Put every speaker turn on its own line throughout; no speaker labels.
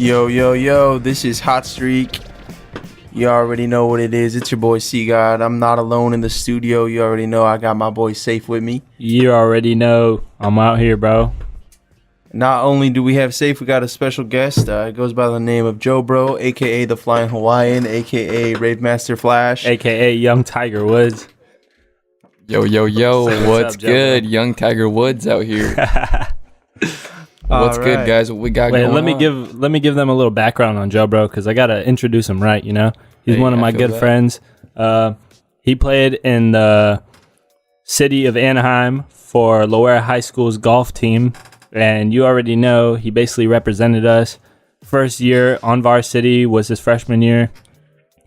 Yo, yo, yo, this is Hot Streak. You already know what it is. It's your boy C-God. I'm not alone in the studio. You already know I got my boy Saif with me.
You already know I'm out here, bro.
Not only do we have Saif, we got a special guest. It goes by the name of Joe Bro, a.k.a. the Flying Hawaiian, a.k.a. Rave Master Flash.
A.k.a. Young Tiger Woods.
Yo, yo, yo, what's
up,
good? Young Tiger Woods out here. What's
All
good,
right.
guys? What we got going
let me
on?
let me give them a little background on Joe Bro, because I gotta introduce him right. You know, he's
Hey,
one of
I
my
feel
good
that.
friends. He played in the city of Anaheim for Loera High School's golf team, and you already know he basically represented us. First year on varsity was his freshman year,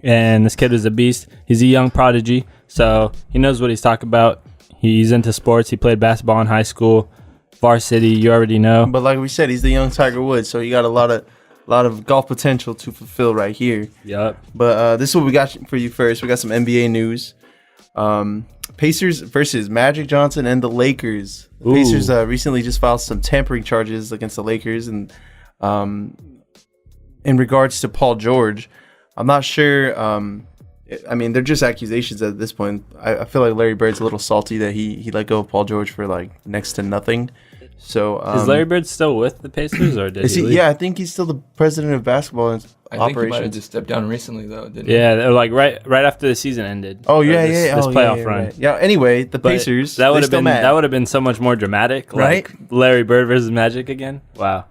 and this kid was a beast. He's a young prodigy, so he knows what he's talking about. He's into sports. He played basketball in high school. Varsity, you already know.
But like we said, he's the young Tiger Woods, so he got a lot of golf potential to fulfill right here.
Yup.
But this is what we got for you first. We got some NBA news. Pacers versus Magic Johnson and the Lakers. The
Ooh.
Pacers recently just filed some tampering charges against the Lakers, and in regards to Paul George, I'm not sure. I mean, they're just accusations at this point. I feel like Larry Bird's a little salty that he let go of Paul George for like next to nothing. So
Is Larry Bird still with the Pacers, or did
is
he
he?
leave?
Yeah, I think he's still the president of basketball
I think he might have
operations.
just stepped down recently, though, didn't he?
Yeah, they're like right after the season ended.
Oh yeah,
Or this,
yeah,
This
oh,
playoff
yeah,
run.
right. Yeah. Anyway, the
But
Pacers.
That would
they
have
still
been
mad.
that would have been so much more dramatic,
Right?
like Larry Bird versus Magic again. Wow.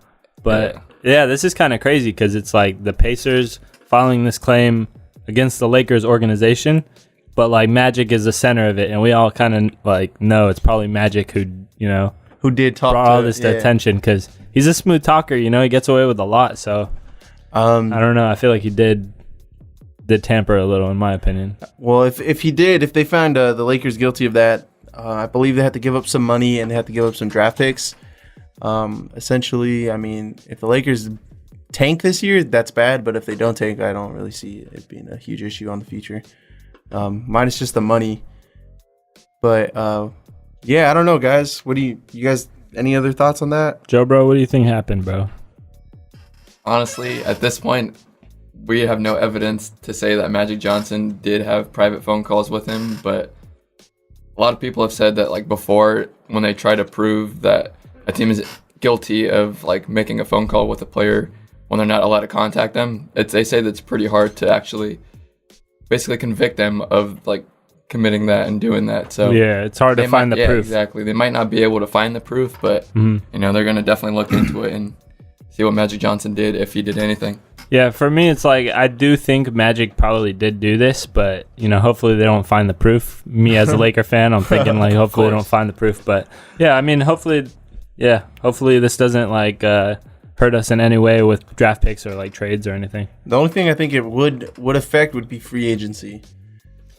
But yeah, this is kind of crazy because it's like the Pacers filing this claim against the Lakers organization, but like Magic is the center of it, and we all kind of like know it's probably Magic who
Who did talk
brought
to
all this to attention, because he's a smooth talker. He gets away with a lot. So I don't know. I feel like he did tamper a little, in my opinion.
Well, if they found the Lakers guilty of that, I believe they had to give up some money and they had to give up some draft picks. Essentially, I mean, if the Lakers tank this year, that's bad. But if they don't tank, I don't really see it being a huge issue on the future. Minus just the money. But yeah, I don't know, guys. What do you guys? Any other thoughts on that?
Joe, bro, what do you think happened, bro?
Honestly, at this point, we have no evidence to say that Magic Johnson did have private phone calls with him, but a lot of people have said that, like, before, when they try to prove that a team is guilty of, like, making a phone call with a player when they're not allowed to contact them, they say that it's pretty hard to actually basically convict them of, like, committing that and doing that. So
Yeah, it's hard to find the proof.
Exactly. They might not be able to find the proof, but they're going to definitely look into it and see what Magic Johnson did, if he did anything.
Yeah, for me, it's like I do think Magic probably did do this, but hopefully they don't find the proof. Me as a Laker fan, I'm thinking like hopefully they don't find the proof. But yeah, I mean, hopefully this doesn't like hurt us in any way with draft picks or like trades or anything.
The only thing I think it would affect would be free agency.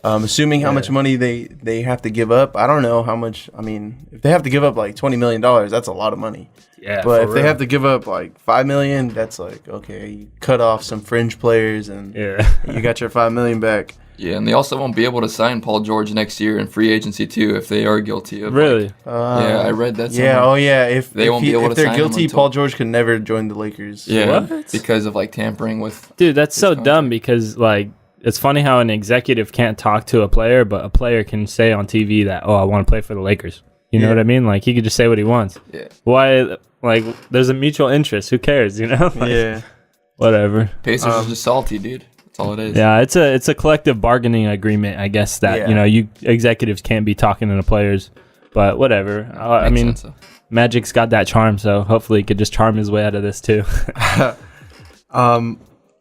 Assuming how much money they have to give up. I don't know how much. I mean, if they have to give up like $20 million, that's a lot of money.
Yeah,
But if they have to give up like $5 million, that's like, okay, you cut off some fringe players and you got your $5 million back.
Yeah, and they also won't be able to sign Paul George next year in free agency too if they are guilty of.
Really?
Yeah, I read that.
Yeah.
somewhere.
Oh yeah. If
They won't be able to
they're
sign him
guilty,
until-
Paul George could never join the Lakers.
Yeah,
What?
because of like tampering with.
Dude, that's so
contract.
dumb because like it's funny how an executive can't talk to a player, but a player can say on TV that, I want to play for the Lakers. You know what I mean? Like he could just say what he wants.
Yeah.
Why? Like there's a mutual interest. Who cares? Like,
Yeah.
Whatever.
Pacers are just salty, dude. That's all it is.
Yeah, it's a collective bargaining agreement, I guess, that you executives can't be talking to the players, but whatever. I
Makes
mean,
sense, though.
Magic's got that charm, so hopefully he could just charm his way out of this too.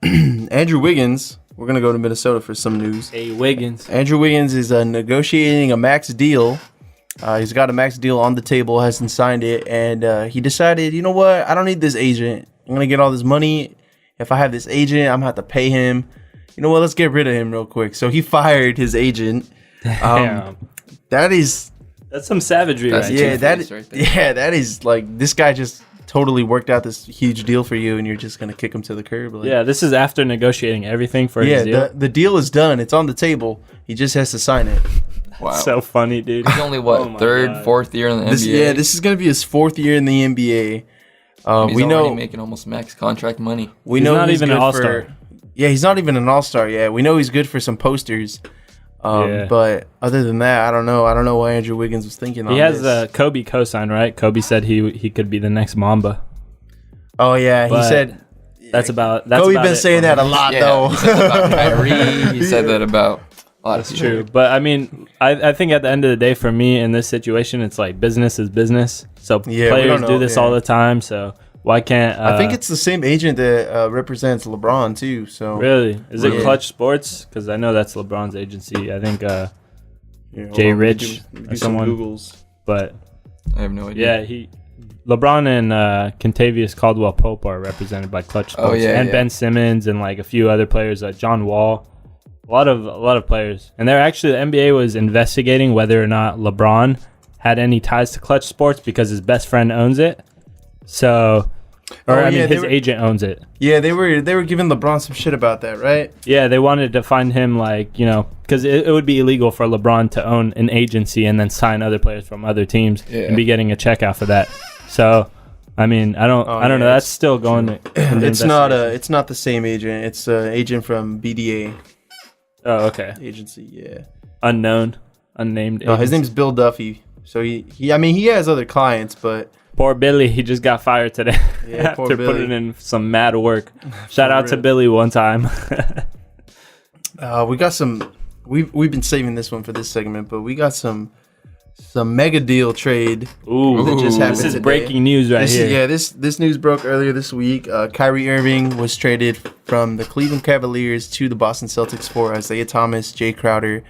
Andrew Wiggins. We're gonna go to Minnesota for some news.
Hey, Wiggins.
Andrew Wiggins is negotiating a max deal. He's got a max deal on the table, hasn't signed it, and he decided, you know what? I don't need this agent. I'm gonna get all this money. If I have this agent, I'm gonna have to pay him. You know what? Let's get rid of him real quick. So he fired his agent.
Damn.
That's
That's some savagery,
That's
right?
yeah,
two-faced right there.
yeah, that is like this guy just totally worked out this huge deal for you, and you're just gonna kick him to the curb. Like,
Yeah, this is after negotiating everything for his deal.
the deal is done. It's on the table. He just has to sign it.
Wow.
So funny, dude.
He's only
Oh my
third,
God.
fourth year in the NBA.
This is gonna be his fourth year in the NBA.
He's
we
already
know
making almost max contract money.
we
He's
know
not even an
good
all-star.
Yeah, he's not even an all-star yet. We know he's good for some posters.
Yeah.
But other than that, I don't know. I don't know what Andrew Wiggins was thinking on
He has
this.
Kobe co-sign, right? Kobe said he could be the next Mamba.
Oh yeah, he
But
said
That's about
Kobe
about
been
it
saying
for
that a
him.
lot
Yeah,
though.
he said that about Kyrie. He said that about a lot of
That's
people.
true. But I mean, I think at the end of the day, for me in this situation, it's like business is business. So
Yeah, we
players
don't
do
know,
this
yeah.
all the time. So why can't
I think it's the same agent that represents LeBron too. So
really? Is it
Yeah.
Clutch Sports? Because I know that's LeBron's agency. I think,
Yeah, hold
Jay
on, let me
Rich
do
or
some
someone.
Googles.
but
I have no idea.
yeah, LeBron and Kentavious Caldwell Pope are represented by Clutch Sports,
yeah,
and
yeah.
Ben Simmons and like a few other players, John Wall, a lot of players. And they're actually the NBA was investigating whether or not LeBron had any ties to Clutch Sports because his best friend owns it. So, his agent owns it.
Yeah, they were giving LeBron some shit about that, right?
Yeah, they wanted to find him because it would be illegal for LeBron to own an agency and then sign other players from other teams and be getting a check out for that. So, I mean, I don't know. That's still going.
It's not the same agent. It's an agent from BDA
Oh, okay.
agency. Yeah.
Unnamed.
No, his name's Bill Duffy. So he has other clients, but
Poor Billy, he just got fired today
Yeah, poor
after
Billy.
putting in some mad work. Shout out to
real.
Billy one time.
we got some. We've been saving this one for this segment, but we got some mega deal trade.
Ooh,
that just happened
this is
today.
breaking news right here.
This news broke earlier this week. Kyrie Irving was traded from the Cleveland Cavaliers to the Boston Celtics for Isaiah Thomas, Jay Crowder,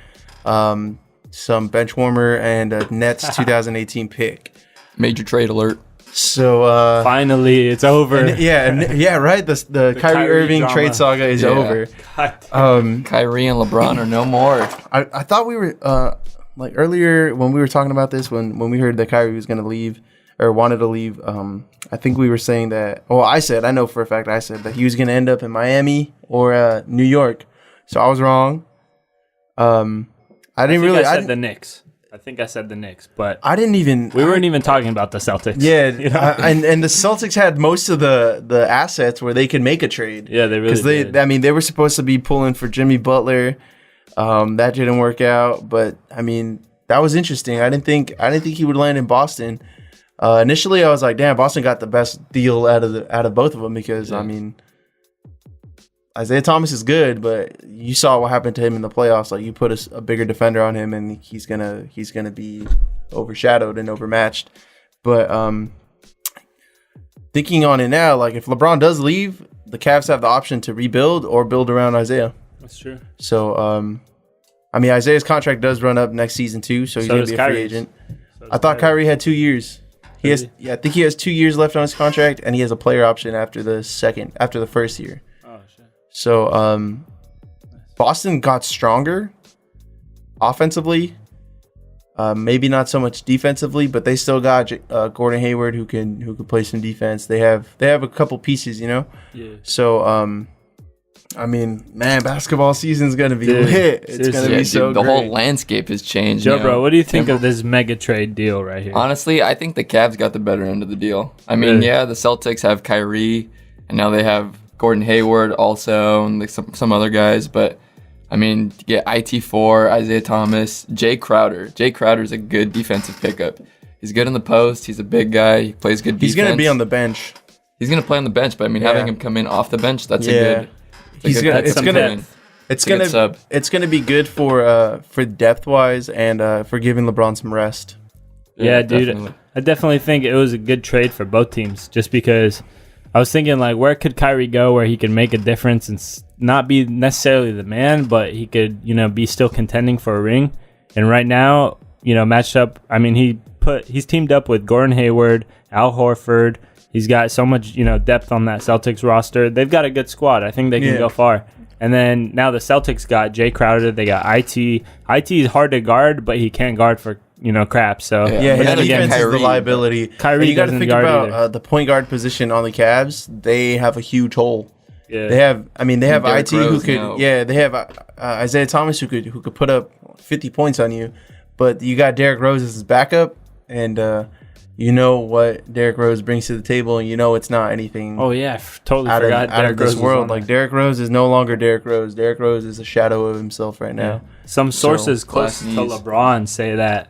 some bench warmer, and a Nets 2018 pick.
Major trade alert.
So
Finally, it's over.
right. The Kyrie
Kyrie
Irving
drama.
trade saga is
Yeah.
over.
God.
Kyrie and LeBron are no more.
I thought we were like earlier when we were talking about this when we heard that Kyrie was gonna leave or wanted to leave. I think we were saying that. Well, I know for a fact I said that he was gonna end up in Miami or New York. So I was wrong. I
said the Knicks. I think I said the Knicks, but
I didn't even.
we weren't even talking about the Celtics.
Yeah,
You know?
and the Celtics had most of the assets where they could make a trade.
Yeah, they really did.
they were supposed to be pulling for Jimmy Butler. That didn't work out, but I mean that was interesting. I didn't think he would land in Boston. Initially, I was like, damn, Boston got the best deal out of both of them because I mean Isaiah Thomas is good, but you saw what happened to him in the playoffs. Like you put a bigger defender on him, and he's gonna be overshadowed and overmatched. But thinking on it now, like if LeBron does leave, the Cavs have the option to rebuild or build around Isaiah.
That's true.
So I mean Isaiah's contract does run up next season too, so he's
So
gonna
does
be a free
Kyrie's.
agent. I thought Kyrie had 2 years. I think he has 2 years left on his contract, and he has a player option after the first year.
Oh shit.
So Boston got stronger offensively. Maybe not so much defensively, but they still got Gordon Hayward who could play some defense. They have a couple pieces, you know.
Yeah.
So I mean, man, basketball season's gonna be lit. It's
seriously.
gonna be so
the
great.
whole landscape has changed.
Joe,
now.
bro, what do you think of this mega trade deal right here?
Honestly, I think the Cavs got the better end of the deal. I mean,
Really?
yeah, the Celtics have Kyrie, and now they have Gordon Hayward also, and like some other guys. But I mean, to get IT4, Isaiah Thomas, Jay Crowder. Jay Crowder's a good defensive pickup. He's good in the post. He's a big guy. He plays good defense.
He's gonna be on the bench.
He's gonna play on the bench, but I mean, having him come in off the bench, that's
Yeah.
a good.
He's
a
gonna-
good
it's
come
gonna-
in.
It's
a good
gonna
sub.
it's gonna be good for depth wise and for giving LeBron some rest.
Yeah, dude.
definitely.
I definitely think it was a good trade for both teams just because I was thinking, like, where could Kyrie go where he could make a difference and not be necessarily the man, but he could, be still contending for a ring. And right now, matched up, I mean, he's teamed up with Gordon Hayward, Al Horford. He's got so much, depth on that Celtics roster. They've got a good squad. I think they can go far. And then now the Celtics got Jay Crowder. They got IT. IT is hard to guard, but he can't guard for, crap. So
Yeah,
But
his
then again,
defense is the
Kyrie-
liability.
Kyrie
And you got to
doesn't
think
guard
about
either.
the point guard position on the Cavs. They have a huge hole.
yeah.
They have
Derrick
IT who
Rose
could.
now.
Yeah, they have Isaiah Thomas who could put up 50 points on you, but you got Derrick Rose as his backup, and you know what Derrick Rose brings to the table, and you know it's not anything
Oh yeah, totally
out
forgot
of
Derrick
this
Rose was
world.
on
Like
there.
Derrick Rose is no longer Derrick Rose. Derrick Rose is a shadow of himself right now.
Some sources close
glass
to
knees.
LeBron say that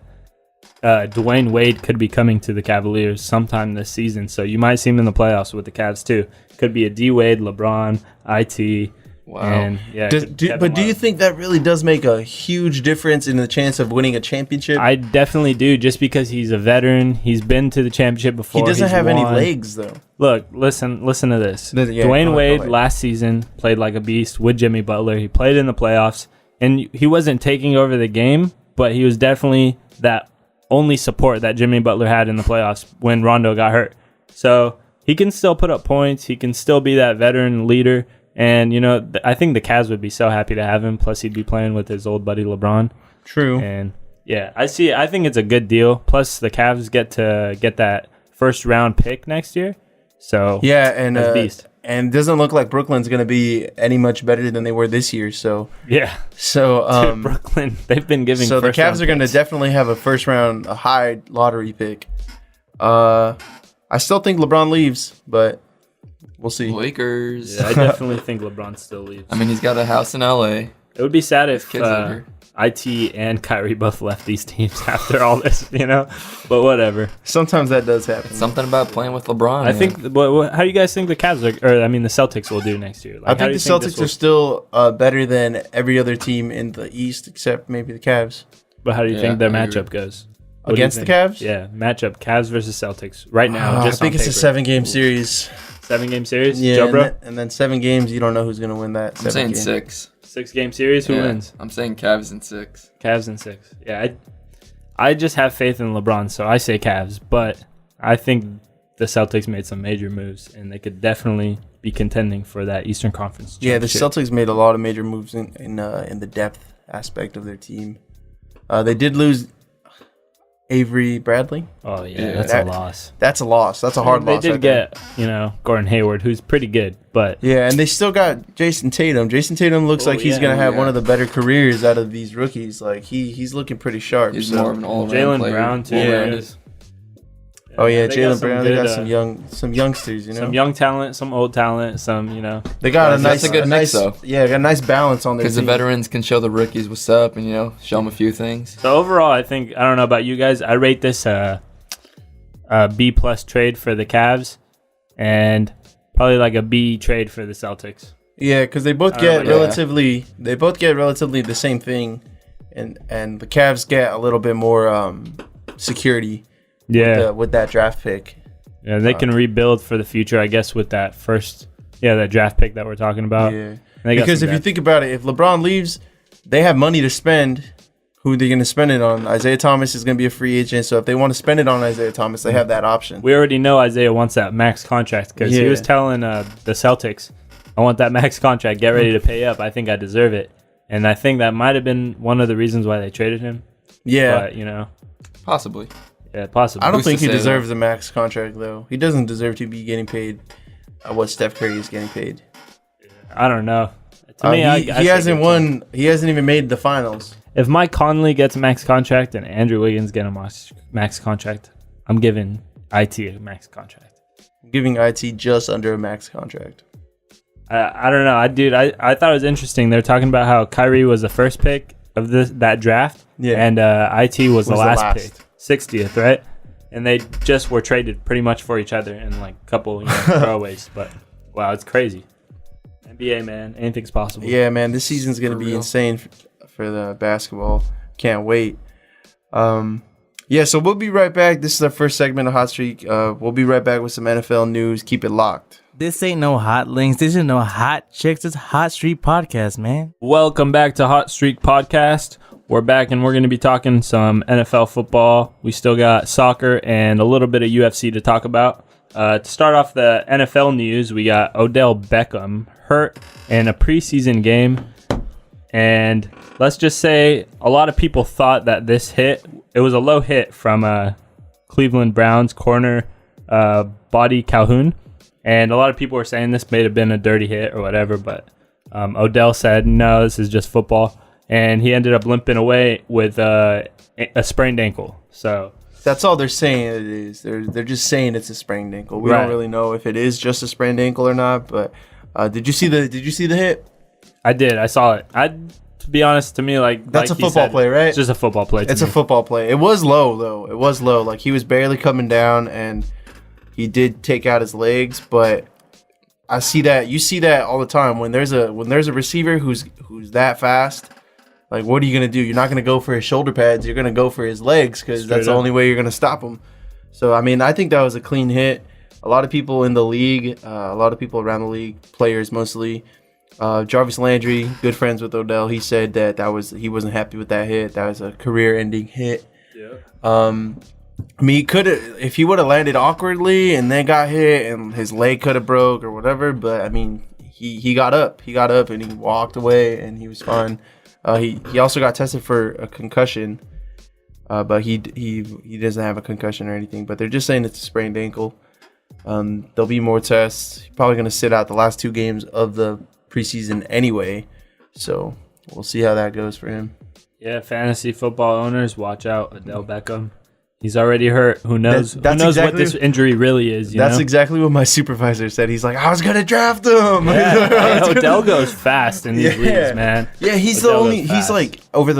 Dwayne Wade could be coming to the Cavaliers sometime this season, so you might see him in the playoffs with the Cavs too. Could be a D Wade, LeBron, IT,
Wow.
and yeah.
But do you think that really does make a huge difference in the chance of winning a championship?
I definitely do, just because he's a veteran. He's been to the championship before.
He doesn't
He's
have any
won.
legs though.
Look, listen to this.
Yeah, go
Dwayne
ahead,
Wade
go ahead.
last season played like a beast with Jimmy Butler. He played in the playoffs, and he wasn't taking over the game, but he was definitely that only support that Jimmy Butler had in the playoffs when Rondo got hurt. So he can still put up points. He can still be that veteran leader. And, I think the Cavs would be so happy to have him. Plus, he'd be playing with his old buddy LeBron.
True.
And, yeah, I think it's a good deal. Plus, the Cavs get to get that first-round pick next year. So,
Yeah, and
that's beast.
and it doesn't look like Brooklyn's going to be any much better than they were this year. So
Yeah. Dude, Brooklyn, they've been giving
so the
first-round
Cavs are going to
picks.
definitely have a high lottery pick. I still think LeBron leaves, but we'll see.
Lakers.
Yeah, I definitely think LeBron still leaves.
I mean, he's got a house in LA.
It would be sad if
Kids live here.
IT and Kyrie both left these teams after all this, But whatever.
Sometimes that does happen.
Something about playing with LeBron.
I think. How do you guys think the Cavs the Celtics will do next year?
I think the Celtics are still better than every other team in the East, except maybe the Cavs.
But how do you
Yeah,
think their
I agree.
matchup goes? What do you
Against the
think?
Cavs?
Yeah, matchup Cavs versus Celtics right now.
I
Just
think
on
it's a
paper.
7-game series.
7-game series.
Yeah,
Joe,
and
bro.
then 7 games, you don't know who's going to win that.
I'm saying
game.
6.
6-game series. Who
Yeah,
wins?
I'm saying Cavs in 6.
Cavs in 6. Yeah, I just have faith in LeBron, so I say Cavs. But I think the Celtics made some major moves, and they could definitely be contending for that Eastern Conference
Yeah, the
championship.
Celtics made a lot of major moves in the depth aspect of their team. They did lose Avery Bradley.
Oh yeah,
Yeah,
that's
that-
a loss.
That's a loss. That's a hard
They
loss.
did
right there.
get Gordon Hayward, who's pretty good, but
Yeah, and they still got Jason Tatum. Jason Tatum looks
Oh,
like he's
yeah.
gonna have
Yeah.
one of the better careers out of these rookies. Like he's looking pretty sharp.
He's
so-
more of an all-around
Jalen
player.
Brown too.
Yeah.
is.
Oh yeah,
they got
Jalen
some
Brown. They
good,
got some youngsters.
some young talent, some old talent, some
They got a
That's
nice,
a good mix, though.
Yeah, got a nice balance on their
Because the
team.
veterans can show the rookies what's up and, show them a few things.
So overall, I think I don't know about you guys. I rate this a B+ trade for the Cavs, and probably like a B trade for the Celtics.
Yeah, because they both
I don't
get
know,
relatively the same thing, and the Cavs get a little bit more security.
Yeah,
With that draft pick.
yeah, they can rebuild for the future, I guess, with that that draft pick that we're talking about.
Yeah,
They got
because
some
if you
depth.
think about it, if LeBron leaves, they have money to spend. Who are they going to spend it on? Isaiah Thomas is going to be a free agent, so if they want to spend it on Isaiah Thomas, they have that option.
We already know Isaiah wants that max contract because he
Yeah.
was telling the Celtics, I want that max contract. Get ready to pay up. I think I deserve it. And I think that might have been one of the reasons why they traded him.
Yeah,
But,
Possibly.
yeah, possibly.
I don't
Who's
think
to
he
say
deserves a max contract, though. He doesn't deserve to be getting paid what Steph Curry is getting paid.
I don't know. To me,
He
I
hasn't
think
won. He hasn't even made the finals.
if Mike Conley gets a max contract and Andrew Wiggins get a max contract, I'm giving IT a max contract.
Giving IT just under a max contract.
I don't know. I thought it was interesting. They're talking about how Kyrie was the first pick of that draft,
Yeah.
and IT was the
Was the
last
last.
pick, 60th, right? And they just were traded pretty much for each other in like a couple throwaways. But wow, it's crazy. NBA, man, anything's possible.
Yeah, man, this season's gonna
For
be
real.
insane for the basketball. Can't wait. Yeah, so we'll be right back. This is our first segment of Hot Streak. We'll be right back with some NFL news. Keep it locked.
This ain't no hot links. This is no hot chicks. It's Hot Street Podcast, man.
Welcome back to Hot Streak Podcast. We're back and we're going to be talking some NFL football. We still got soccer and a little bit of UFC to talk about. To start off the NFL news, we got Odell Beckham hurt in a preseason game. And let's just say a lot of people thought that this hit, it was a low hit from Cleveland Browns corner Body Calhoun. And a lot of people were saying this may have been a dirty hit or whatever, but Odell said, no, this is just football. And he ended up limping away with a sprained ankle. So
That's all they're saying it is. They're just saying it's a sprained ankle. We
Right.
don't really know if it is just a sprained ankle or not. But did you see the hit?
I did. I saw it. To be honest, to me,
That's a
he
football
said,
play, right?
It's just a football play.
It's a football play. It was low though. It was low. Like he was barely coming down, and he did take out his legs. But I see that. You see that all the time when there's a receiver who's that fast. Like, what are you gonna do? You're not gonna go for his shoulder pads. You're gonna go for his legs because that's the only way you're gonna stop him. So I mean, I think that was a clean hit. A lot of people in the league, a lot of people around the league, players mostly. Jarvis Landry, good friends with Odell, he said he wasn't happy with that hit. That was a career-ending hit.
Yeah.
I mean, he could have, if he would have landed awkwardly and then got hit and his leg could have broke or whatever. But I mean, he got up, and he walked away and he was fine. He also got tested for a concussion, but he doesn't have a concussion or anything. But they're just saying it's a sprained ankle. There'll be more tests. He's probably going to sit out the last 2 games of the preseason anyway, so we'll see how that goes for him.
Yeah, fantasy football owners, watch out. Odell Beckham. He's already hurt. Who knows?
That's
who knows
exactly,
what this injury really is?
That's
know?
exactly what my supervisor said. He's like, I was gonna draft him.
Yeah, Odell goes fast in these leagues, man.
Yeah, he's
Odell
the only.
goes
He's
fast.
like over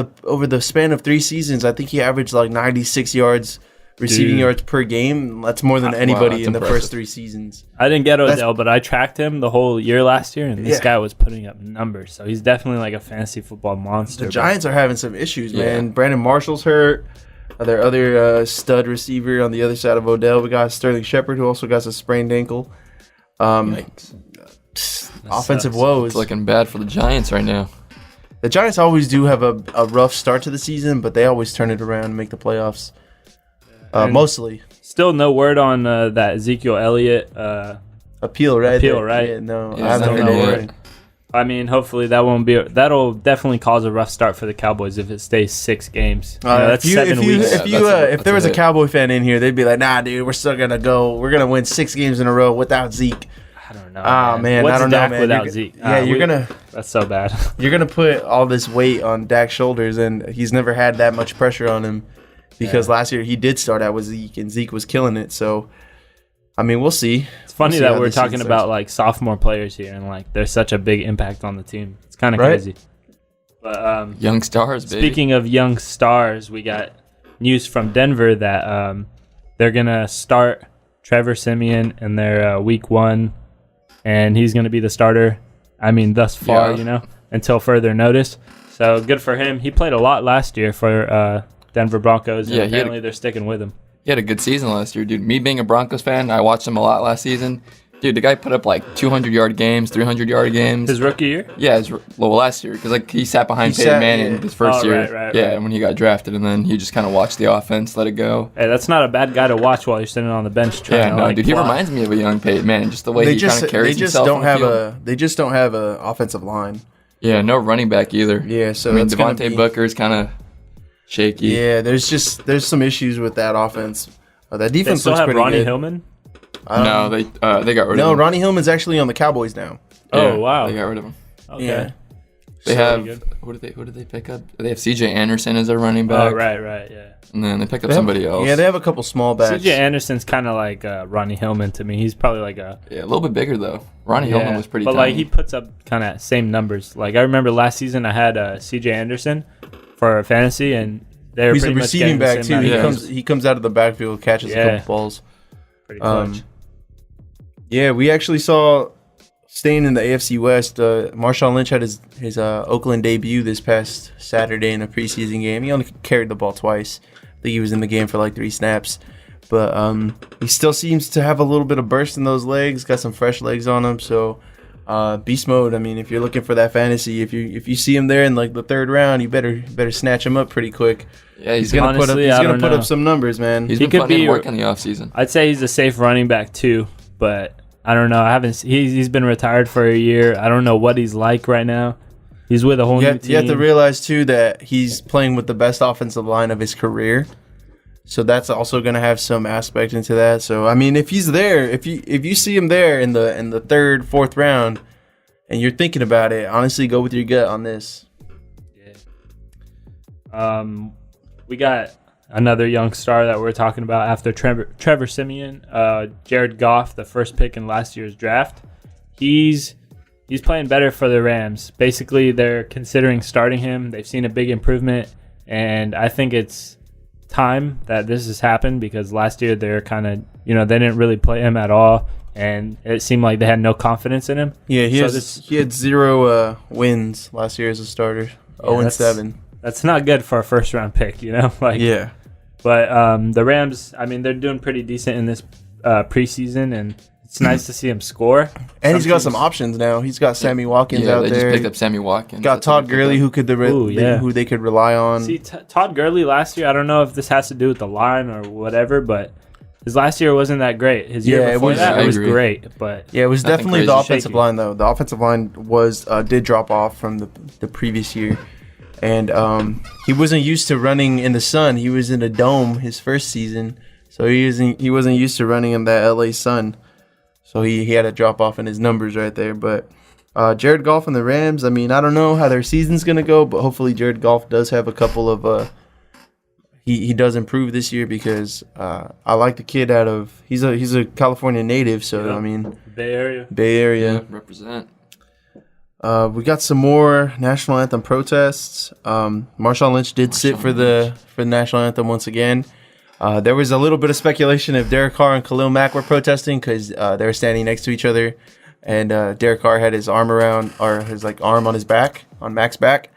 the span of 3 seasons. I think he averaged like 96 yards. Receiving yards per game. That's more than anybody
that's
in the
impressive.
first 3 seasons.
I didn't get Odell, but I tracked him the whole year last year, and this
Yeah.
guy was putting up numbers. So he's definitely like a fantasy football monster.
The Giants are having some issues, man.
Yeah.
Brandon Marshall's hurt. Their other stud receiver on the other side of Odell, we got Sterling Shepard, who also got a sprained ankle.
Yikes.
Offensive
sucks.
woes.
It's looking bad for the Giants right now.
The Giants always do have a rough start to the season, but they always turn it around and make the playoffs. Mostly.
Still no word on that Ezekiel Elliott.
Appeal, right?
Appeal, right?
Yeah, no,
Yeah,
I haven't
still
heard
no
anything.
word.
I mean, hopefully that won't be. That'll definitely cause a rough start for the Cowboys if it stays 6 games. That's 7 weeks.
If there was a
hit.
Cowboy fan in here, they'd be like, "Nah, dude, we're still gonna go. We're gonna win 6 games in a row without Zeke."
I don't know.
Oh man,
What's
I don't
Dak
know, man.
without
You're,
Zeke?
yeah,
That's so bad.
you're gonna put all this weight on Dak's shoulders, and he's never had that much pressure on him because last year he did start out with Zeke, and Zeke was killing it. So, I mean, we'll see.
It's funny
We'll see
that
how
we're
this season
talking
starts.
about like sophomore players here, and like there's such a big impact on the team. It's kind of
Right?
crazy. But
Young stars, baby.
speaking of young stars, we got news from Denver that they're gonna start Trevor Siemian in their week 1, and he's gonna be the starter. I mean, thus far,
Yeah.
until further notice. So good for him. He played a lot last year for Denver Broncos, and
Yeah, he had
apparently they're sticking with him.
He had a good season last year, dude. Me being a Broncos fan, I watched him a lot last season. Dude, the guy put up like 200-yard games, 300-yard games.
His rookie year?
Yeah, last year because like he sat behind
He
Peyton
sat-
Manning
yeah.
his first
Oh,
year.
right,
yeah,
right.
when he got drafted, and then he just kind of watched the offense, let it go.
Hey, that's not a bad guy to watch while you're sitting on the bench trying
Yeah,
to
no,
like
dude, he
plot.
reminds me of a young Peyton Manning, just the way
They
he kind
just
of carries
they just
himself
don't
on the
have
field.
they just don't have a offensive line.
Yeah, no running back either.
Yeah, so
I mean
that's gonna
Devontae
be-
Booker's kind of shaky.
Yeah, there's some issues with that offense. That
They
defense
still
looks
have
pretty
Ronnie
good.
Hillman?
No, they got rid of
No,
him.
Ronnie Hillman's actually on the Cowboys now.
Oh,
Yeah,
wow.
They got rid of him.
Okay.
Yeah.
They
So
have
good.
who did they pick up? They have C.J. Anderson as their running back.
Oh, right, yeah.
And then they picked up
They have-
somebody else.
Yeah, they have a couple small backs.
CJ Anderson's kind of like Ronnie Hillman to me. He's probably like a
Yeah, a little bit bigger though. Ronnie Hillman was pretty
but
tiny.
like he puts up kind of same numbers. Like I remember last season I had CJ Anderson for fantasy, and they were
He's a
pretty much
receiving
getting the
back
same
too.
amount of
Yeah.
He comes out of the backfield, catches a
Yeah.
couple balls.
pretty clutch.
Yeah, we actually saw, staying in the AFC West, Marshawn Lynch had his Oakland debut this past Saturday in a preseason game. He only carried the ball twice. I think he was in the game for like 3 snaps. But he still seems to have a little bit of burst in those legs, got some fresh legs on him. So beast mode. I mean, if you're looking for that fantasy, if you see him there in like the 3rd round, you better snatch him up pretty quick.
yeah,
He's gonna
Honestly, I don't
put
know.
up some numbers, man.
He's
He
been
could
putting in
be-
work in the offseason.
I'd say he's a safe running back too, but I don't know. I haven't. He's been retired for a year. I don't know what he's like right now. He's with a whole new team.
You have to realize too that he's playing with the best offensive line of his career, so that's also going to have some aspect into that. So I mean, if he's there, if you see him there in the 3rd, 4th round, and you're thinking about it, honestly, go with your gut on this.
We got another young star that we're talking about after Trevor Siemian, Jared Goff, the first pick in last year's draft. He's playing better for the Rams. Basically, they're considering starting him. They've seen a big improvement, and I think it's time that this has happened because last year they're kind of, they didn't really play him at all, and it seemed like they had no confidence in him.
Yeah, he had 0 wins last year as a starter. 0-7.
That's not good for a first-round pick,
Yeah.
But the Rams, they're doing pretty decent in this preseason, and it's nice to see him score.
And he's got some options now. He's got Sammy Watkins out there.
They just picked up Sammy Watkins.
Got Todd Gurley, who they could rely on.
See, Todd Gurley last year, I don't know if this has to do with the line or whatever, but his last year wasn't that great. His year before it was great. But
yeah, it was definitely the offensive line, though. The offensive line did drop off from the previous year. And he wasn't used to running in the sun. He was in a dome his first season, so he wasn't used to running in that LA sun. So he had a drop off in his numbers right there. But Jared Goff and the Rams, I don't know how their season's gonna go, but hopefully Jared Goff does have a couple of he does improve this year because I like the kid he's a California native, so
Bay Area.
Yeah, represent.
We got some more national anthem protests. Marshawn Lynch did sit for the national anthem once again. There was a little bit of speculation if Derek Carr and Khalil Mack were protesting because they were standing next to each other, and Derek Carr had his arm arm on his back, on Mack's back,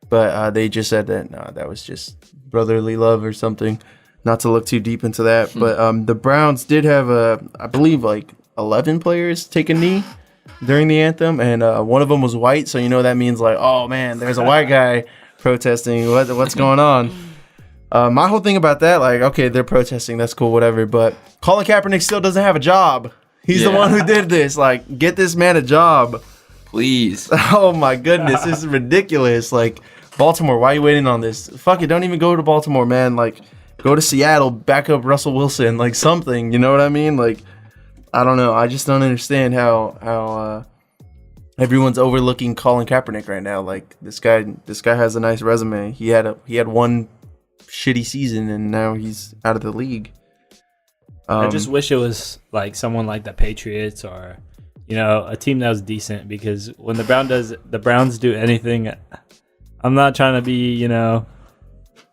but they just said that that was just brotherly love or something. Not to look too deep into that, but the Browns did have I believe 11 players take a knee during the anthem, and one of them was white, so that means oh man, there's a white guy protesting. What's going on? My whole thing about that, okay, they're protesting, that's cool, whatever, but Colin Kaepernick still doesn't have a job. He's the one who did this. Get this man a job,
please.
Oh my goodness, this is ridiculous. Baltimore, why are you waiting on this? Fuck it, don't even go to Baltimore, man. Go to Seattle, back up Russell Wilson, something. You know what I mean? I don't know. I just don't understand how everyone's overlooking Colin Kaepernick right now. This guy has a nice resume. He had one shitty season and now he's out of the league.
I just wish it was someone like the Patriots or a team that was decent, because when the Browns do anything, I'm not trying to be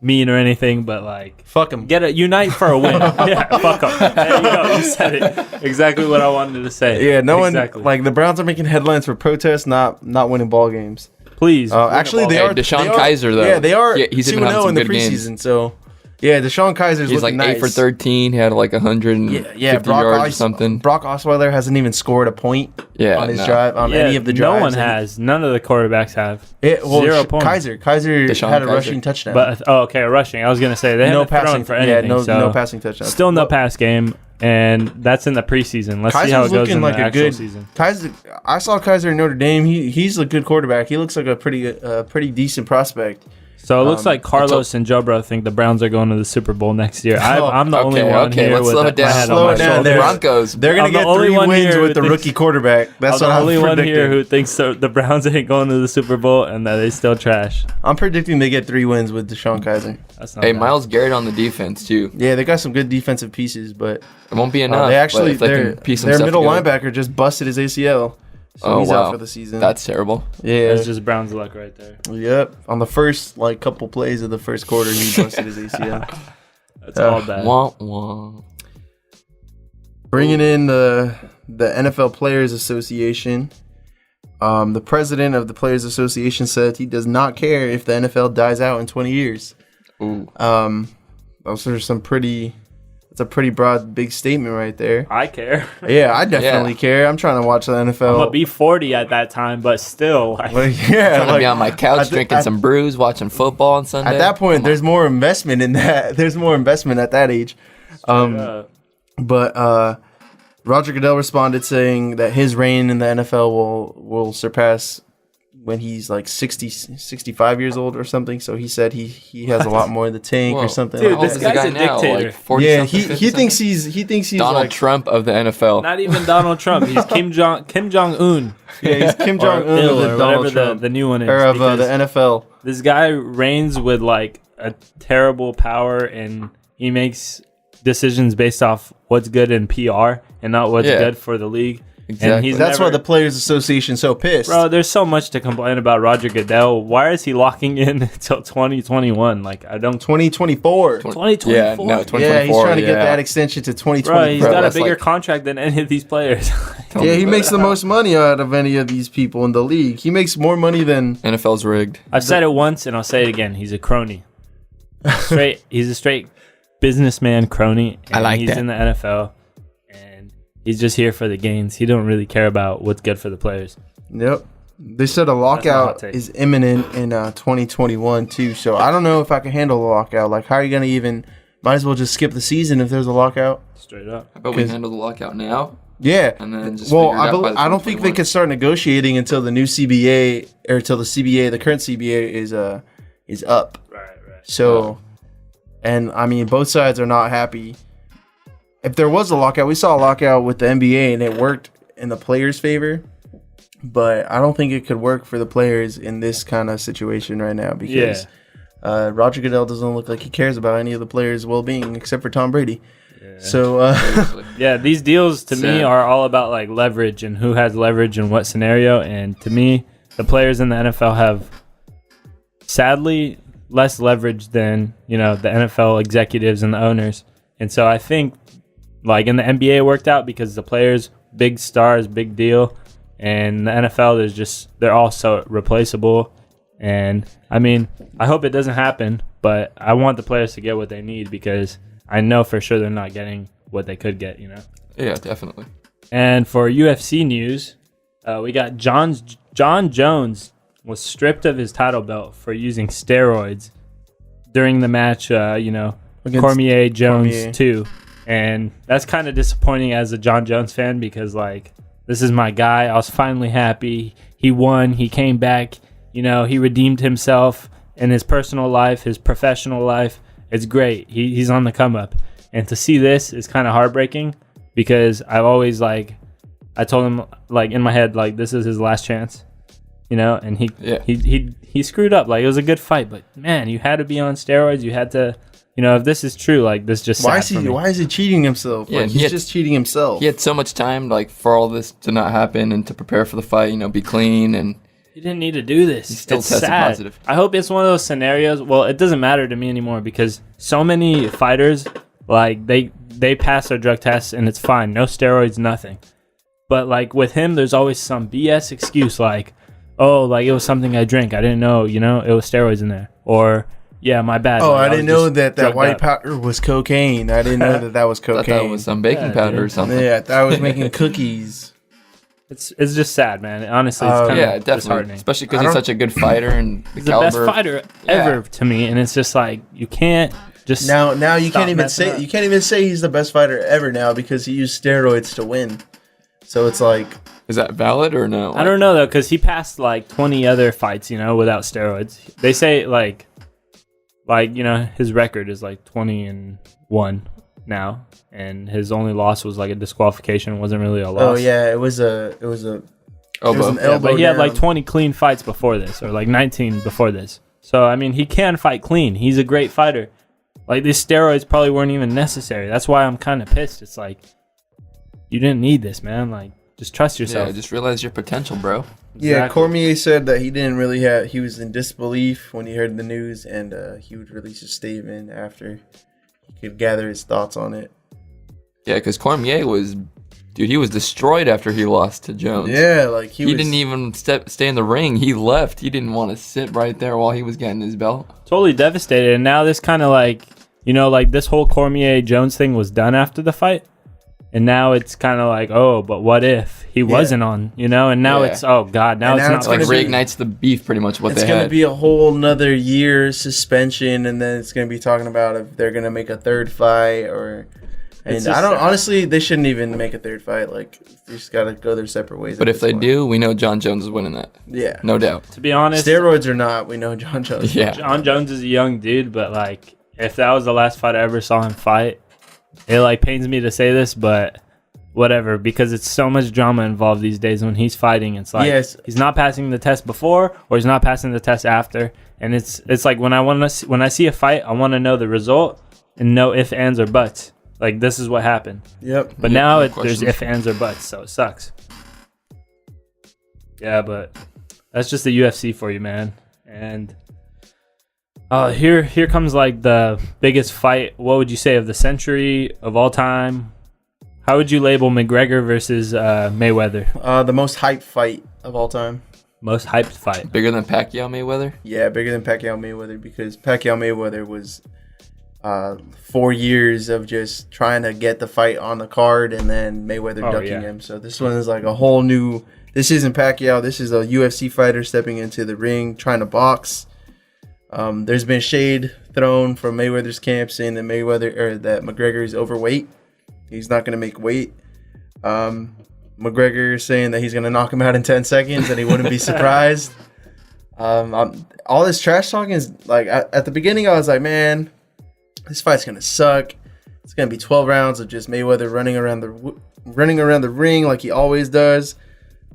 mean or anything, but
fuck them.
Unite for a win. Yeah, fuck them. There you go. You said it. Exactly what I wanted to say.
Yeah, the Browns are making headlines for protests, not winning ball games.
Please.
Actually, they are.
Deshaun Kaiser, though.
Yeah, they are.
He's
2-0 in the preseason. So, yeah, Deshaun Kaiser's
he's
looking nice.
8 for 13. He had 150 yards or something.
Brock Osweiler hasn't even scored a point on his drive any of the drives.
No one has. None of the quarterbacks have.
0 points. Kaiser had a rushing touchdown.
But a rushing. I was gonna say they haven't thrown for anything.
Yeah, no passing touchdown.
Still no pass game, and that's in the preseason. Let's see how it goes in the actual season.
Kaiser, I saw Kaiser in Notre Dame. He's a good quarterback. He looks like a pretty decent prospect.
So it looks like Carlos and Jobro think the Browns are going to the Super Bowl next year. I'm the only one here
let's
with
slow it down.
my head on my shoulder.
The Broncos.
They're going to get 3 wins with the rookie quarterback. That's what I'm predicting.
I'm the only one here who thinks the Browns ain't going to the Super Bowl and that they still trash.
I'm predicting they get 3 wins with Deshaun Kaiser.
Hey, Myles Garrett on the defense, too.
Yeah, they got some good defensive pieces, but
it won't be enough.
Their middle linebacker just busted his ACL. So he's out for the season.
That's terrible.
Yeah.
That's just Brown's luck right there.
Yep. On the first couple plays of the first quarter, he busted his ACL.
That's all bad.
Wah, wah.
Bringing in the NFL Players Association. The president of the Players Association said he does not care if the NFL dies out in 20 years.
Ooh.
Those are It's a pretty broad, big statement right there.
I care.
Yeah, I definitely care. I'm trying to watch the NFL.
I'm gonna be 40 at that time, but still,
I'm gonna be on my couch drinking some brews, watching football on Sunday.
At that point, there's more investment in that. There's more investment at that age. But Roger Goodell responded saying that his reign in the NFL will surpass when he's like 60, 65 years old or something. So he said he has a lot more in the tank or something.
Dude,
How old
this
is the
guy's
guy
a
now?
dictator.
Like 40
Yeah,
something,
he
50
thinks
something?
he's
Donald
like
Trump of the NFL.
Not even Donald Trump. He's Kim Jong Un.
yeah, he's Kim Jong Un
Il,
of the
or
Donald
whatever
Trump
the new one is.
or of the
because
NFL.
This guy reigns with like a terrible power, and he makes decisions based off what's good in PR and not what's good for the league.
Exactly.
And he's
That's why
never-
the Players Association's so pissed.
Bro, there's so much to complain about Roger Goodell. Why is he locking in until 2021? Like, I don't...
2024.
2024?
Yeah, no, 2024.
Yeah, he's trying to get
yeah.
that extension to 2024.
Bro, he's got a
that's
bigger
like-
contract than any of these players.
Yeah, he makes the most money out of any of these people in the league. He makes more money than...
NFL's rigged.
I've said it once, and I'll say it again. He's a crony. He's a straight businessman crony. And
I like
he's
that.
in the NFL, and he's just here for the gains. He don't really care about what's good for the players.
Yep. They said a
hot
lockout
take.
is imminent in 2021 too. So I don't know if I can handle a lockout. Like, how are you gonna even? Might as well just skip the season if there's a lockout.
Straight up.
How about we
'Cause-
handle the lockout now?
Yeah.
And then just
well,
figure it out by the
I don't think they
2021.
could start negotiating until the new CBA or until the CBA, the current CBA is up.
Right.
So, and I mean, both sides are not happy. If there was a lockout, we saw a lockout with the NBA and it worked in the players' favor. But I don't think it could work for the players in this kind of situation right now because Roger Goodell doesn't look like he cares about any of the players' well-being except for Tom Brady. So,
Seriously.
Yeah, these deals to me
Sad.
are all about like leverage and who has leverage in what scenario. And to me, the players in the NFL have sadly less leverage than, the NFL executives and the owners. And so I think like in the NBA it worked out because the players, big stars, big deal. And the NFL, they're all so replaceable. And I mean, I hope it doesn't happen, but I want the players to get what they need because I know for sure they're not getting what they could get,
Yeah, definitely.
And for UFC news, we got John Jones was stripped of his title belt for using steroids during the match, Cormier Jones
Cormier.
2. And that's kind of disappointing as a John Jones fan because, like, this is my guy. I was finally happy. He won. He came back. He redeemed himself in his personal life, his professional life. It's great. He's on the come up. And to see this is kind of heartbreaking because I've always, I told him, in my head, this is his last chance. And he screwed up. It was a good fight, but man, you had to be on steroids. You had to, if this is true, this just
why
sad for me.
why is he cheating himself?
Yeah,
He's just cheating himself.
He had so much time, for all this to not happen and to prepare for the fight, be clean and
He didn't need to do this.
He still
It's
tested
sad.
positive.
I hope it's one of those scenarios. Well, it doesn't matter to me anymore because so many fighters, they pass their drug tests and it's fine. No steroids, nothing. But with him, there's always some BS excuse it was something I drank. I didn't know, it was steroids in there. Or, yeah, my bad.
Oh,
I
I
was
didn't know
just
that
drugged
white
up.
powder was cocaine. I didn't know that was
thought
cocaine.
that was some baking
Yeah,
powder
dude.
or something.
Yeah, I thought I was making cookies.
It's just sad, man. Honestly, it's kind
Yeah,
of
definitely.
disheartening.
Especially
I
because he's
don't-
such a good fighter and the
He's the best
caliber.
fighter ever to me, and it's just you can't just
Now you
Stop
can't even
messing
say
up.
you can't even say he's the best fighter ever now because he used steroids to win. So it's
Is that valid or no?
I don't know though, because he passed 20 other fights, without steroids. They say his record is 20-1 now, and his only loss was a disqualification. It wasn't really a loss.
oh yeah, it was an
Elbow.
elbow.
But he had
down.
20 clean fights before this, or 19 before this. So I mean, he can fight clean. He's a great fighter. These steroids probably weren't even necessary. That's why I'm kind of pissed. It's you didn't need this, man. Just trust yourself.
Yeah, just realize your potential, bro.
Yeah,
Exactly.
Cormier said that he didn't really he was in disbelief when he heard the news, and he would release a statement after he could gather his thoughts on it.
Yeah, because Cormier he was destroyed after he lost to Jones.
Yeah,
He didn't even stay in the ring. He left. He didn't want to sit right there while he was getting his belt.
Totally devastated. And now this kind of this whole Cormier Jones thing was done after the fight. And now it's kind of oh, but what if he wasn't on, And now
Yeah.
it's, oh God, now
And
it's
now
not
it's
Like
gonna be-
reignites the beef, pretty much what
It's
they
going to
had.
be a whole nother year suspension, and then it's going to be talking about if they're going to make a third fight or And
It's
I
just
don't
sad.
honestly, they shouldn't even make a third fight. Like, they just gotta go their separate ways.
But
at
if
this
they
point.
do, we know John Jones is winning that.
Yeah,
No doubt.
To be honest,
steroids or not, we know John Jones.
Yeah.
John Jones is a young dude, but like if that was the last fight I ever saw him fight, it like pains me to say this, but whatever, because it's so much drama involved these days when he's fighting. It's like
Yes.
he's not passing the test before or he's not passing the test after, and it's like when I see a fight, I want to know the result and no ifs, ands, or buts. Like this is what happened.
Yep.
But
Yeah,
now
no
there's
questions.
ifs, ands, or buts, so it sucks. Yeah, but that's just the UFC for you, man. And here comes like the biggest fight. What would you say of the century of all time? How would you label McGregor versus Mayweather?
The most hyped fight of all time.
Most hyped fight.
Bigger than Pacquiao Mayweather?
Yeah, bigger than Pacquiao Mayweather, because Pacquiao Mayweather was 4 years of just trying to get the fight on the card and then Mayweather ducking him. So this one is like a whole new. This isn't Pacquiao. This is a UFC fighter stepping into the ring trying to box. There's been shade thrown from Mayweather's camp saying that that McGregor is overweight. He's not going to make weight. McGregor saying that he's going to knock him out in 10 seconds and he wouldn't be surprised. All this trash talking is like, at the beginning I was like, man, this fight's going to suck. It's going to be 12 rounds of just Mayweather running around the ring like he always does.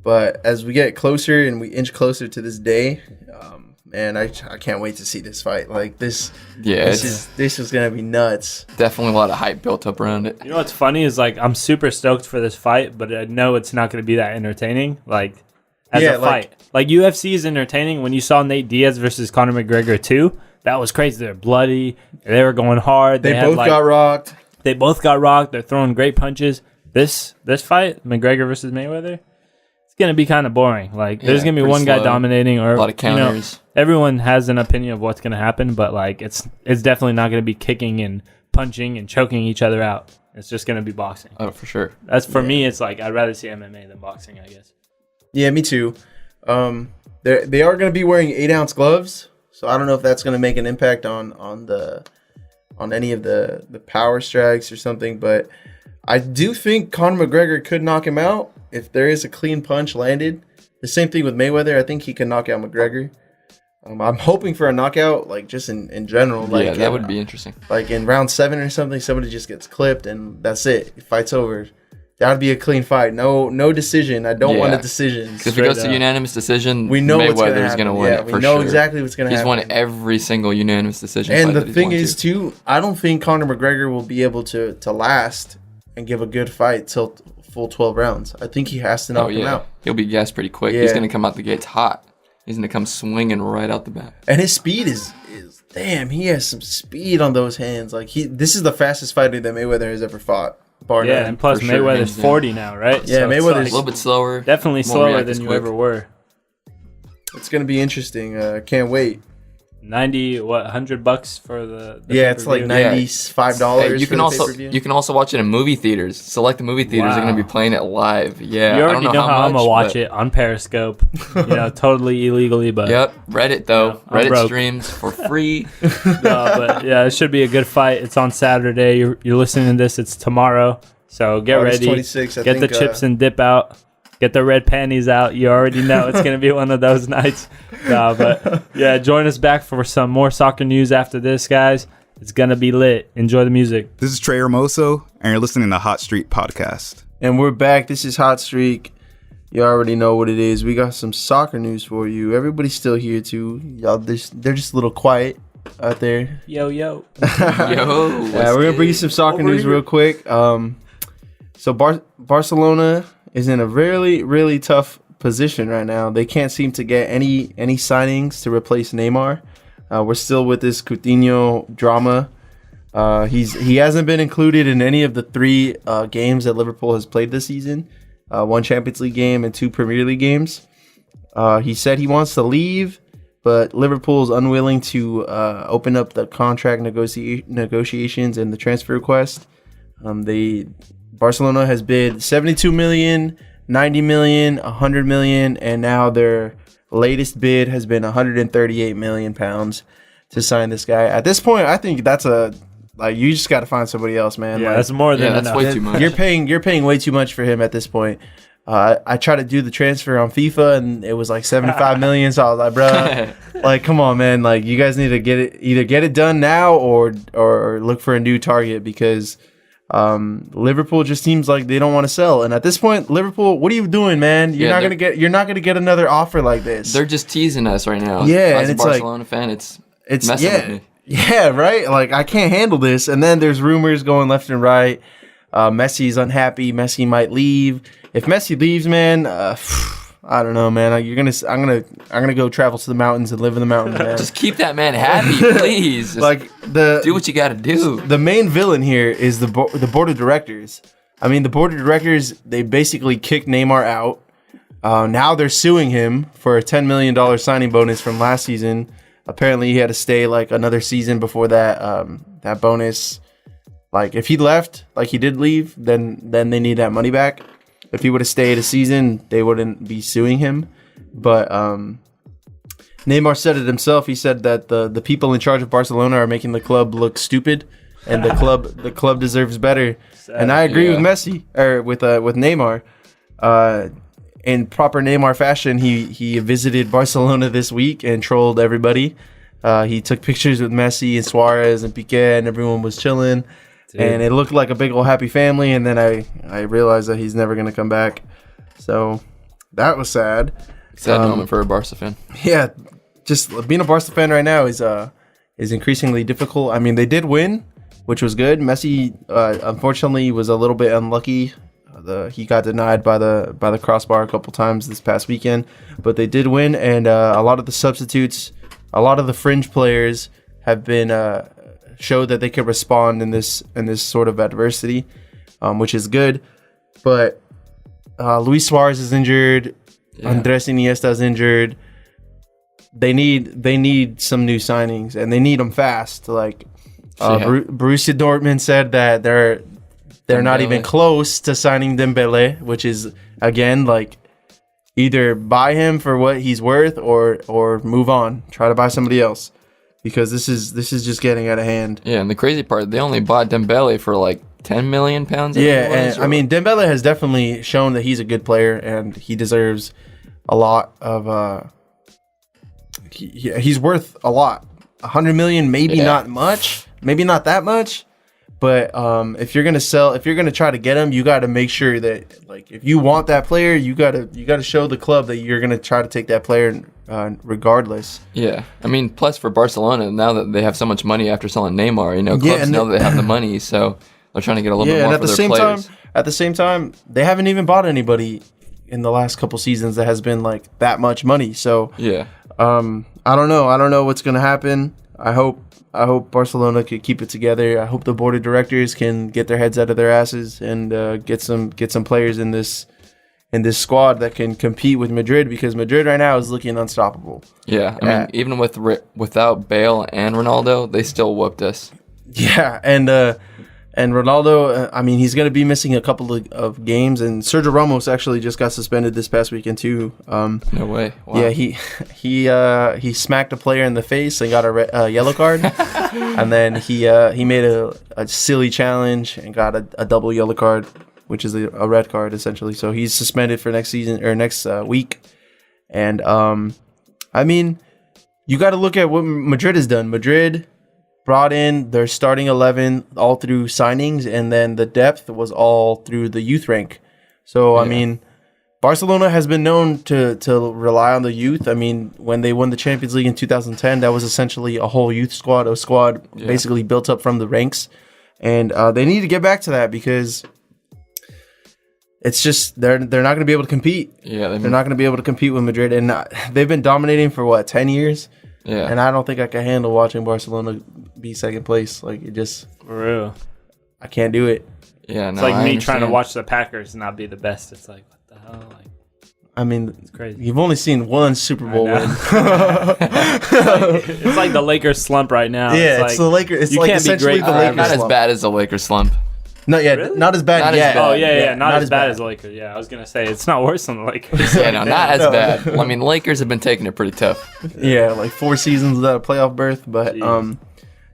But as we get closer and we inch closer to this day, man, I can't wait to see this fight. Like this is gonna be nuts.
Definitely a lot of hype built up around it.
You know what's funny is like I'm super stoked for this fight, but I know it's not going to be that entertaining. Like as a fight, like UFC is entertaining. When you saw Nate Diaz versus Conor McGregor 2, that was crazy. They're bloody. They were going hard.
They both got rocked.
They both got rocked. They're throwing great punches. This fight, McGregor versus Mayweather, it's gonna be kind of boring. Like there's gonna be
pretty
one guy
slow.
dominating, or
A lot of counters.
Everyone has an opinion of what's gonna happen, but like it's definitely not gonna be kicking and punching and choking each other out. It's just gonna be boxing.
Oh, for sure.
That's for me. It's like I'd rather see MMA than boxing, I guess.
Yeah, me too. They are gonna be wearing 8-ounce gloves, so I don't know if that's gonna make an impact on any of the power strikes or something. But I do think Conor McGregor could knock him out if there is a clean punch landed. The same thing with Mayweather. I think he can knock out McGregor. I'm hoping for a knockout, like just in general. Like,
yeah, that would be interesting.
Like in round 7 or something, somebody just gets clipped and that's it. The fight's over. That would be a clean fight. No decision. I don't want a decision.
Because if it goes to unanimous decision,
We know what's
Mayweather's
going to
win
Yeah,
it
we
for
know
sure.
exactly what's going to
He's
happen.
won every single unanimous decision.
And
fight
the
that he's
thing
won
is,
to.
too, I don't think Conor McGregor will be able to last and give a good fight till full 12 rounds. I think he has to knock him out.
He'll be gassed pretty quick.
Yeah.
He's going to come out the gates hot. He's going to come swinging right out the bat.
And his speed is damn. He has some speed on those hands. Like this is the fastest fighter that Mayweather has ever fought. Bar
Yeah,
none.
and plus
for sure,
Mayweather's
hands down.
40 now, right?
Yeah,
So it's
Mayweather's
A little bit slower.
definitely
Won't
slower
react
than
as
you
quick.
ever were.
It's gonna be interesting. Can't wait.
90 $100 for the
Yeah, it's like
pay-per-view?
$95.
Hey, you
for
can
the
also
pay-per-view.
you can also watch it in movie theaters. Select the movie theaters are going to be
Wow.
playing it live. Yeah,
You
I
already
don't
know how I'm
much,
gonna watch
but-
it on Periscope. Totally illegally, but
Yep, Reddit though.
I'm
Reddit
broke.
streams for free.
but yeah, it should be a good fight. It's on Saturday. You're listening to this. It's tomorrow, so get
August
ready.
26th, I
Get the
think,
chips and dip out. Get the red panties out. You already know it's gonna be one of those nights. But yeah, join us back for some more soccer news after this, guys. It's gonna be lit. Enjoy the music.
This is Trey Hermoso, and you're listening to Hot Street Podcast.
And we're back. This is Hot Streak. You already know what it is. We got some soccer news for you. Everybody's still here too. Y'all, they're just a little quiet out there.
Yo.
Yo,
We're gonna bring you some soccer news real quick. So Barcelona is in a really, really tough position right now. They can't seem to get any signings to replace Neymar. We're still with this Coutinho drama. He hasn't been included in any of the 3 games that Liverpool has played this season. 1 Champions League game and 2 Premier League games. He said he wants to leave, but Liverpool is unwilling to open up the contract negotiations and the transfer request. Barcelona has bid 72 million, 90 million, 100 million, and now their latest bid has been 138 million pounds to sign this guy. At this point, I think that's a like you just got to find somebody else, man.
Yeah,
like,
that's more than
that's
enough.
way too much.
You're paying way too much for him at this point. I tried to do the transfer on FIFA and it was like 75 million. So I was like, bro, like, come on, man. Like, you guys need to either get it done now or look for a new target because Liverpool just seems like they don't want to sell. And at this point, Liverpool, what are you doing, man? You're not gonna get another offer like this.
They're just teasing us right now.
Yeah,
as
and
a
it's
Barcelona fan, it's messing with me.
Yeah, right. Like I can't handle this. And then there's rumors going left and right. Messi's unhappy. Messi might leave. If Messi leaves, man, I don't know, man. I'm gonna go travel to the mountains and live in the mountains, man.
Just keep that man happy, please. Just
Like
do what you got to do.
The main villain here is the board of directors. I mean, the board of directors, they basically kicked Neymar out. Now they're suing him for a $10 million signing bonus from last season. Apparently, he had to stay like another season before that bonus. Like, if he left, like he did leave, then they need that money back. If he would have stayed a season, they wouldn't be suing him. But Neymar said it himself. He said that the people in charge of Barcelona are making the club look stupid, and the club deserves better. And I agree with Messi or with Neymar. In proper Neymar fashion, he visited Barcelona this week and trolled everybody. He took pictures with Messi and Suarez and Piqué, and everyone was chilling. Dude. And it looked like a big old happy family. And then I realized that he's never going to come back. So that was sad.
Sad moment for a Barca fan.
Yeah, just being a Barca fan right now is increasingly difficult. I mean, they did win, which was good. Messi, unfortunately, was a little bit unlucky. He got denied by the crossbar a couple times this past weekend, but they did win. And a lot of the substitutes, a lot of the fringe players have been showed that they can respond in this sort of adversity, which is good. But Luis Suarez is injured. Yeah. Andres Iniesta is injured. They need some new signings, and they need them fast. Like Borussia Dortmund said that they're not even close to signing Dembele, which is again like either buy him for what he's worth or move on, try to buy somebody else. Because this is just getting out of hand.
Yeah, and the crazy part, they only bought Dembele for like £10 million.
Yeah, and I mean Dembele has definitely shown that he's a good player and he deserves a lot of. He's worth a lot. 100 million, maybe not much, maybe not that much, but if you're gonna try to get him, you got to make sure that like if you want that player, you gotta show the club that you're gonna try to take that player. Regardless.
Yeah. I mean, plus for Barcelona, now that they have so much money after selling Neymar, clubs know that they have the money, so they're trying to get a little bit more for their players.
At the same time, they haven't even bought anybody in the last couple seasons that has been like that much money. So
yeah.
I don't know what's gonna happen. I hope Barcelona could keep it together. I hope the board of directors can get their heads out of their asses and get some players in this squad that can compete with Madrid, because Madrid right now is looking unstoppable.
Yeah, I mean, even without Bale and Ronaldo, they still whooped us.
Yeah, and Ronaldo, I mean, he's going to be missing a couple of games, and Sergio Ramos actually just got suspended this past weekend too.
No way. Wow.
Yeah, he smacked a player in the face and got a yellow card, and then he made a silly challenge and got a double yellow card, which is a red card essentially. So he's suspended for next season or next week. And I mean, you got to look at what Madrid has done. Madrid brought in their starting 11 all through signings, and then the depth was all through the youth rank. So I mean, Barcelona has been known to rely on the youth. I mean, when they won the Champions League in 2010, that was essentially a whole youth squad, basically built up from the ranks. And they need to get back to that, because it's just they're not going to be able to compete. Yeah, they're not going to be able to compete with Madrid, and they've been dominating for 10 years. Yeah, and I don't think I can handle watching Barcelona be second place. Like, it just
for real,
I can't do it.
Yeah, no, it's like me trying to watch the Packers and not be the best. It's like, what the hell? Like,
I mean,
it's crazy.
You've only seen one Super Bowl win.
It's like the Lakers slump right now.
Yeah, it's the Lakers. It's like essentially the Lakers
not
slump.
As bad as the Lakers slump.
Not yet. Really? Not as bad yet.
Oh, yeah. Not as bad as the Lakers. Yeah, I was going to say, it's not worse than the Lakers.
Yeah, no, not as bad. Well, I mean, the Lakers have been taking it pretty tough.
Yeah, like 4 seasons without a playoff berth. But,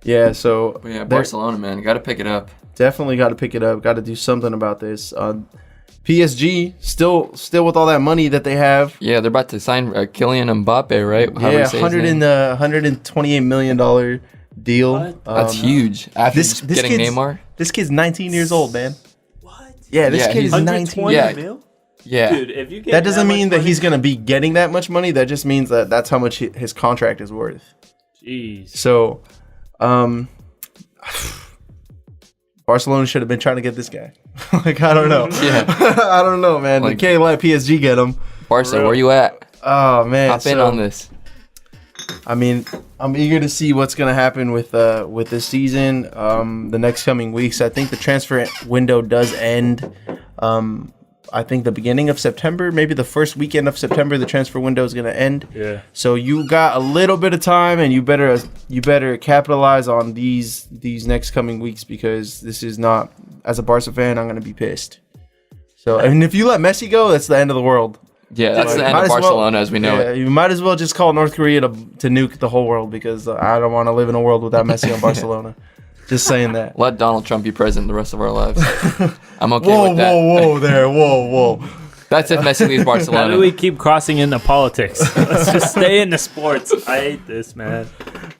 Yeah, so
But yeah,
they're-
Barcelona, man, got to pick it up.
Definitely got to pick it up. Got to do something about this. PSG still with all that money that they have.
Yeah, they're about to sign Kylian Mbappe, right? How do
Yeah,
we say his name?
$128 million deal.
What?
That's huge. After
this-
just
this
getting
kid's-
Neymar.
This kid's 19 years old, man.
What?
Yeah, this
Yeah,
kid
he's
is 19.
120
Yeah.
mil?
Yeah.
Dude, if you get
That doesn't mean
much
that
money-
he's gonna be getting that much money. That just means that that's how much his contract is worth.
Jeez.
So, Barcelona should have been trying to get this guy. Like, I don't know.
Yeah.
I don't know, man. They
Like-
can't let PSG get him.
Barca,
real.
where you at?
Oh man.
Hop in
so-
on this.
I mean, I'm eager to see what's gonna happen with this season. The next coming weeks. I think the transfer window does end. I think the beginning of September, maybe the first weekend of September, the transfer window is gonna end.
Yeah.
So you got a little bit of time, and you better capitalize on these next coming weeks, because this is not, as a Barca fan, I'm gonna be pissed. So, and if you let Messi go, that's the end of the world.
Yeah, that's
Like,
the end
might
of
as well-
Barcelona as we know
Yeah,
it.
you might as well just call North Korea to nuke the whole world, because I don't want to live in a world without Messi on Barcelona. Just saying that.
Let Donald Trump be president the rest of our lives. I'm okay
Whoa,
with that.
whoa, there, whoa.
That's if Messi leaves
How
Barcelona.
do we keep crossing into politics? Let's just stay into sports. I hate this, man.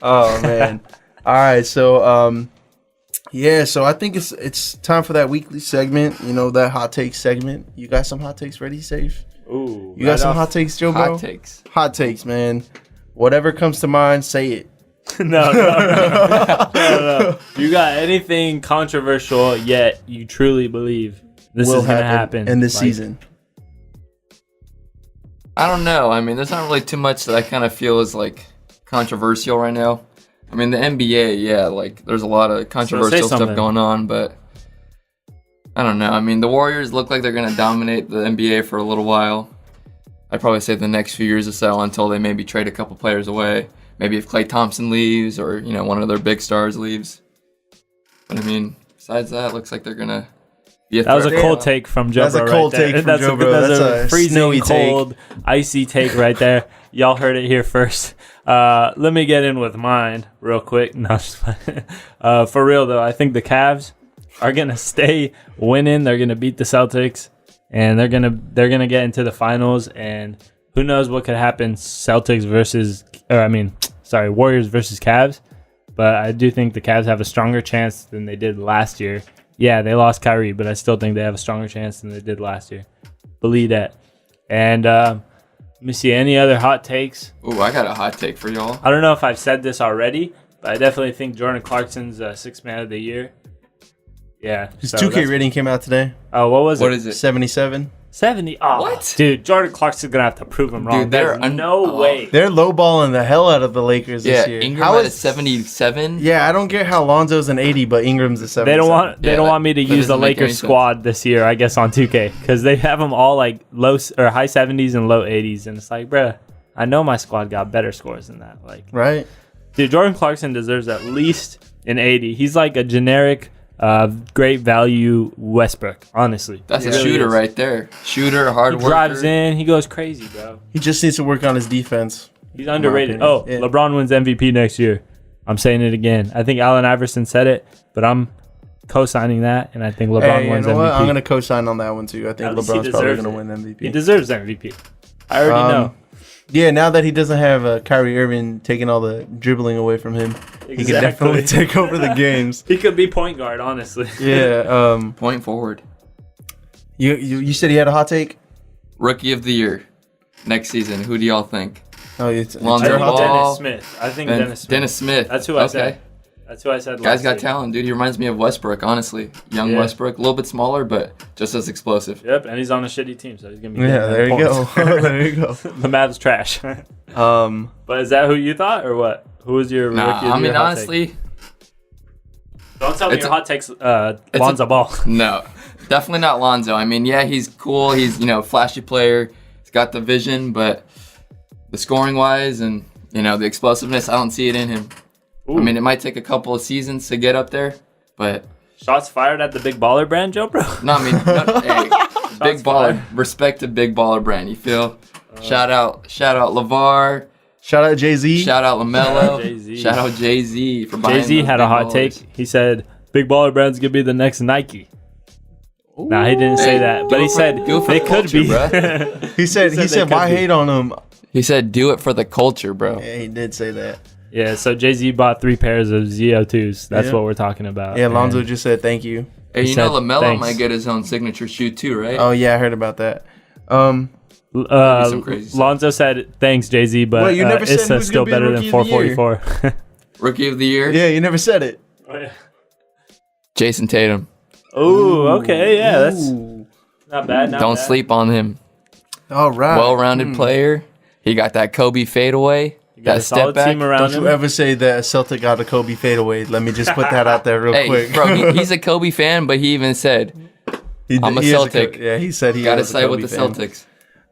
Oh man. All right, so yeah, so I think it's time for that weekly segment. You know, that hot take segment. You got some hot takes ready, Safe?
Ooh.
You got some hot takes, Joe, bro?
Hot takes.
Hot takes, man. Whatever comes to mind, say it.
No. You got anything controversial yet you truly believe this
Will
is going to happen
in this
Like,
season.
I don't know. I mean, there's not really too much that I kind of feel is like controversial right now. I mean, the NBA, yeah, like there's a lot of controversial stuff
something.
going on, but I don't know. I mean, the Warriors look like they're going to dominate the NBA for a little while. I'd probably say the next few years or so, until they maybe trade a couple players away. Maybe if Klay Thompson leaves, or one of their big stars leaves. But I mean, besides that, it looks like they're gonna be a
That was a
threat.
cold take from Joe
That's a
Bro
cold
right there.
take from
That's
Joe Bro.
That's
That's a
freezing
snowy take.
cold, icy take right there. Y'all heard it here first. Let me get in with mine real quick. No, just for real though, I think the Cavs are gonna stay winning. They're gonna beat the Celtics, and they're gonna get into the finals. And who knows what could happen? Warriors versus Cavs. But I do think the Cavs have a stronger chance than they did last year. Yeah, they lost Kyrie, but I still think they have a stronger chance than they did last year. Believe that. And let me see, any other hot takes?
Ooh, I got a hot take for y'all.
I don't know if I've said this already, but I definitely think Jordan Clarkson's Sixth Man of the Year. Yeah.
His
so
2K
that's-
rating came out today.
Oh, what was
What
it?
is it?
77.
70. Oh,
What?
Dude, Jordan Clarkson's going to have to prove him wrong.
Dude, they're
There's no way.
They're lowballing the hell out of the Lakers
Yeah,
this year.
Ingram
How
at a
is
77.
Yeah, I don't get how Lonzo's an 80, but Ingram's a 77.
They don't want
Yeah,
me to
that
use the
doesn't make any
Lakers
sense.
squad this year, I guess, on 2K, because they have them all like low or high 70s and low 80s, and it's like, bruh, I know my squad got better scores than that. Like,
Right?
dude, Jordan Clarkson deserves at least an 80. He's like a generic, great value Westbrook. Honestly,
That's
He
a
really
shooter
is.
right there. Shooter, hard
He
worker.
drives in, he goes crazy, bro.
He just needs to work on his defense.
He's underrated.
opinion.
Oh,
Yeah.
LeBron wins MVP next year. I'm saying it again. I think Allen Iverson said it, but I'm co-signing that, and I think LeBron
Hey, you
wins
know
MVP.
what? I'm going to co-sign on that one, too. I think
At least he
LeBron's probably
deserves
going to
it.
win MVP.
He deserves MVP. I already know.
Yeah, now that he doesn't have Kyrie Irving taking all the dribbling away from him, he can definitely take over the games.
He could be point guard, honestly.
Yeah.
Point forward.
You said he had a hot take?
Rookie of the year next season. Who do y'all think?
Oh, it's
Lonzo
I
your
think
hot take?
Ball.
Dennis Smith. I think Dennis Smith. That's who I said. That's who I said.
Guy's
last
got
week.
talent, dude. He reminds me of Westbrook, honestly. Young
Yeah.
Westbrook, a little bit smaller, but just as explosive.
Yep, and he's on a shitty team, so he's gonna be.
Yeah, there you go. There you go.
The Mavs trash. But is that who you thought, or what? Who was your
Nah,
rookie of
I
the
mean,
year hot
honestly,
take? Don't tell me
it's
your
a-
hot takes. Lonzo Ball.
no. Definitely not Lonzo. I mean, yeah, he's cool. He's, flashy player. He's got the vision, but the scoring-wise and, the explosiveness, I don't see it in him.
Ooh.
I mean, it might take a couple of seasons to get up there, but
Shots fired at the Big Baller brand, Joe, bro.
no, I mean, hey, big baller.
fired.
Respect to Big Baller brand. You feel? Shout out LeVar.
Shout out Jay-Z.
Shout out LaMelo.
Jay-Z.
Shout out Jay-Z for buying
Jay-Z
those
had a
big
hot
ballers.
take. He said, "Big baller brands gonna be the next Nike." Nah, he didn't say
Hey,
that,
do
but
it
he
for-
said
do it for
they
the
could
culture,
be.
bruh.
He said,
they could
why
be.
hate on him?
He said, "Do it for the culture, bro."
Yeah, he did say that.
Yeah, so Jay-Z bought 3 pairs of ZO2s. That's
Yeah.
what we're talking about.
Yeah, Lonzo
And
just said thank you.
Hey,
He
you know
said,
LaMelo
"Thanks."
might get his own signature shoe too, right?
Oh yeah, I heard about that.
That'd be some crazy stuff.
Lonzo said, "Thanks, Jay-Z, but
Wait, you never said
Issa
who's
still
gonna be the
better than
rookie of the year?
444."
Rookie of the year,
Yeah, you never said it.
Jason Tatum.
Ooh, okay, yeah, that's
Ooh.
not bad. Not
Don't
bad.
sleep on him.
All right.
Well-rounded player. He got that Kobe fadeaway.
You got
That
a solid
step back.
team around
Don't
him.
you ever say that a Celtic got a Kobe fadeaway. Let me just put that out there real
Hey,
quick.
bro, he's a Kobe fan, but he even said, I'm a
is
Celtic.
Yeah, he said he
"Got to
was a
side with
Kobe
the
fan.
Celtics."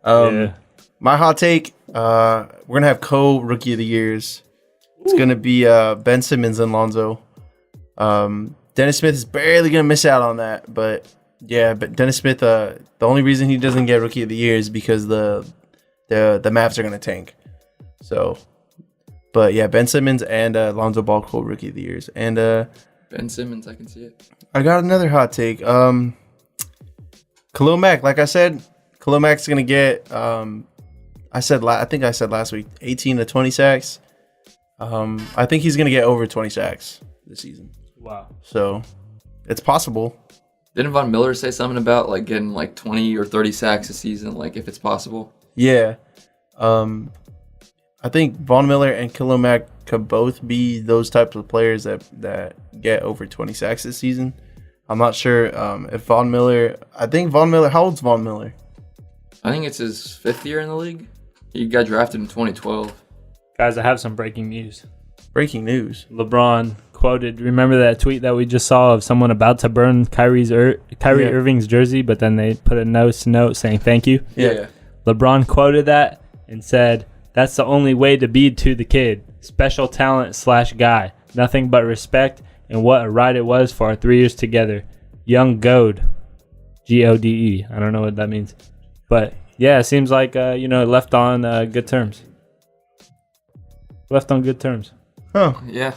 Yeah.
My hot take, we're going to have co-rookie of the years. It's going to be Ben Simmons and Lonzo. Dennis Smith is barely going to miss out on that. But, yeah, but Dennis Smith, the only reason he doesn't get rookie of the year is because the Mavs are going to tank. So, but, yeah, Ben Simmons and Lonzo Ball co-rookie of the years. And
Ben Simmons, I can see it.
I got another hot take. Khalil Mack, like I said, Khalil Mack's going to get... I think I said last week, 18 to 20 sacks. I think he's going to get over 20 sacks this season.
Wow.
So, it's possible.
Didn't Von Miller say something about like getting like 20 or 30 sacks a season, like if it's possible?
Yeah. I think Von Miller and Khalil Mack could both be those types of players that get over 20 sacks this season. I'm not sure if Von Miller... How old's Von Miller?
I think it's his 5th year in the league. He got drafted in 2012.
Guys, I have some breaking news.
Breaking news.
LeBron quoted, remember that tweet that we just saw of someone about to burn Kyrie Irving's jersey, but then they put a nice note saying thank you?
Yeah.
LeBron quoted that and said, "That's the only way to be to the kid. Special talent / guy. Nothing but respect, and what a ride it was for our 3 years together. Young Gode." Gode. I don't know what that means. But yeah, it seems like, left on good terms. Left on good terms.
Huh.
Yeah.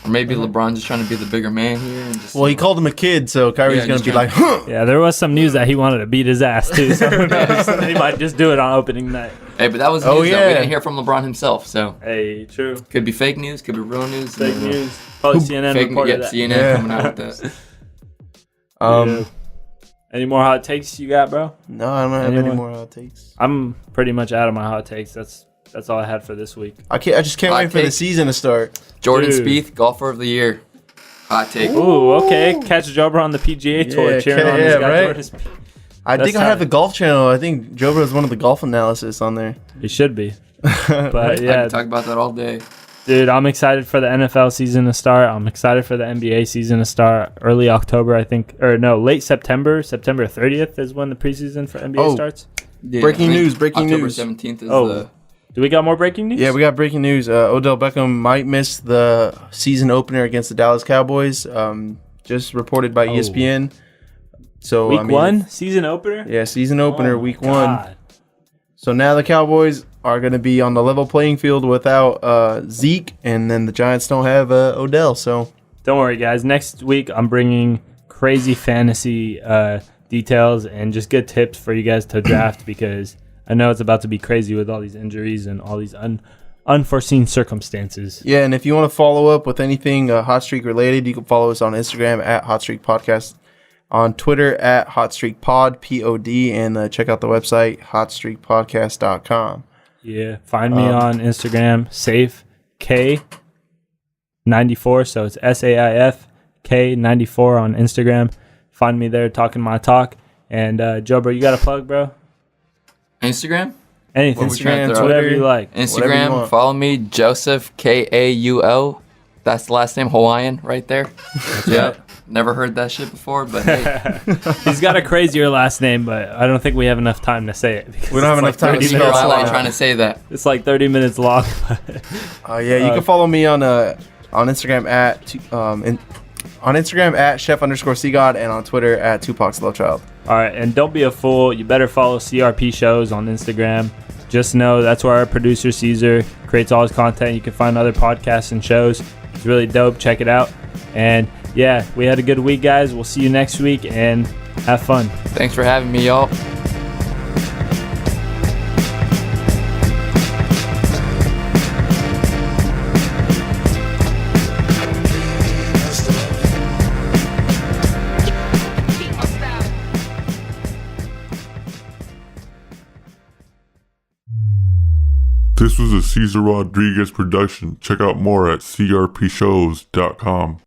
Or maybe LeBron just trying to be the bigger man here. And just,
Well, he called him a kid, so Kyrie's
Yeah,
going to
just
be like, huh.
Yeah, there was some news that he wanted to beat his ass too. So who knows? He might just do it on opening night.
Hey, but that was
Oh,
news that
yeah.
we didn't hear from LeBron himself. So
Hey, true.
could be fake news, could be real news.
Fake news. Probably CNN
Fake news.
reported
Yeah,
that.
CNN
Yeah.
coming out with that.
Yeah. Any more hot takes you got, bro?
No, I don't have any
Anyone?
more hot takes.
I'm pretty much out of my hot takes. That's all I had for this week.
I just can't
Hot
wait for the
take.
season to start.
Jordan
Dude.
Spieth, golfer of the year. Hot take.
Ooh, okay. Catch Jobber on the PGA Tour
Yeah,
cheering on this
yeah,
guy
right?
Jordan Spieth.
I
That's
think I have
tight.
the golf channel. I think Joe is one of the golf analysis on there.
He should be. But
I
yeah,
can talk about that all day.
dude, I'm excited for the NFL season to start. I'm excited for the NBA season to start early October, I think. Or no, late September. September 30th is when the preseason for NBA
Oh.
starts.
Yeah,
Breaking
I think
news, breaking
October
news.
17th is
Oh.
the...
Do we got more breaking news?
Yeah, we got breaking news. Odell Beckham might miss the season opener against the Dallas Cowboys. Just reported by ESPN. So
Week
I mean,
1, season opener?
Yeah, season opener,
Oh my
week 1.
God.
So now the Cowboys are going to be on the level playing field without Zeke, and then the Giants don't have Odell. So
Don't worry, guys. Next week, I'm bringing crazy fantasy details and just good tips for you guys to draft because I know it's about to be crazy with all these injuries and all these unforeseen circumstances.
yeah, and if you want to follow up with anything Hot Streak related, you can follow us on Instagram at Hot Streak Podcast, on Twitter at Hot Streak Pod, P-O-D, and check out the website, hotstreakpodcast.com.
Yeah. Find me on Instagram, Saif K94. So it's SAIF K94 on Instagram. Find me there talking my talk. And Joe, bro, you got a plug, bro?
Instagram?
Anything.
What we trying to
Instagram,
throw out?
Whatever
Twitter.
you like.
Whatever you
Instagram,
want.
follow me, Joseph, Kaulo. That's the last name, Hawaiian, right there. Yeah. Never heard that shit before, but hey.
He's got a crazier last name, but I don't think we have enough time to say it. because
We don't have
it's
enough time to
30
spell
minutes
it
Why
out.
am I trying to say that?
It's like 30 minutes long.
Yeah, you can follow me on Instagram at chef_seagod and on Twitter at Tupac's Love Child.
All right, and don't be a fool. You better follow CRP shows on Instagram. just know that's where our producer Caesar creates all his content. You can find other podcasts and shows. It's really dope. Check it out. And yeah, we had a good week, guys. We'll see you next week and have fun.
Thanks for having me, y'all.
This was a Cesar Rodriguez production. Check out more at crpshows.com.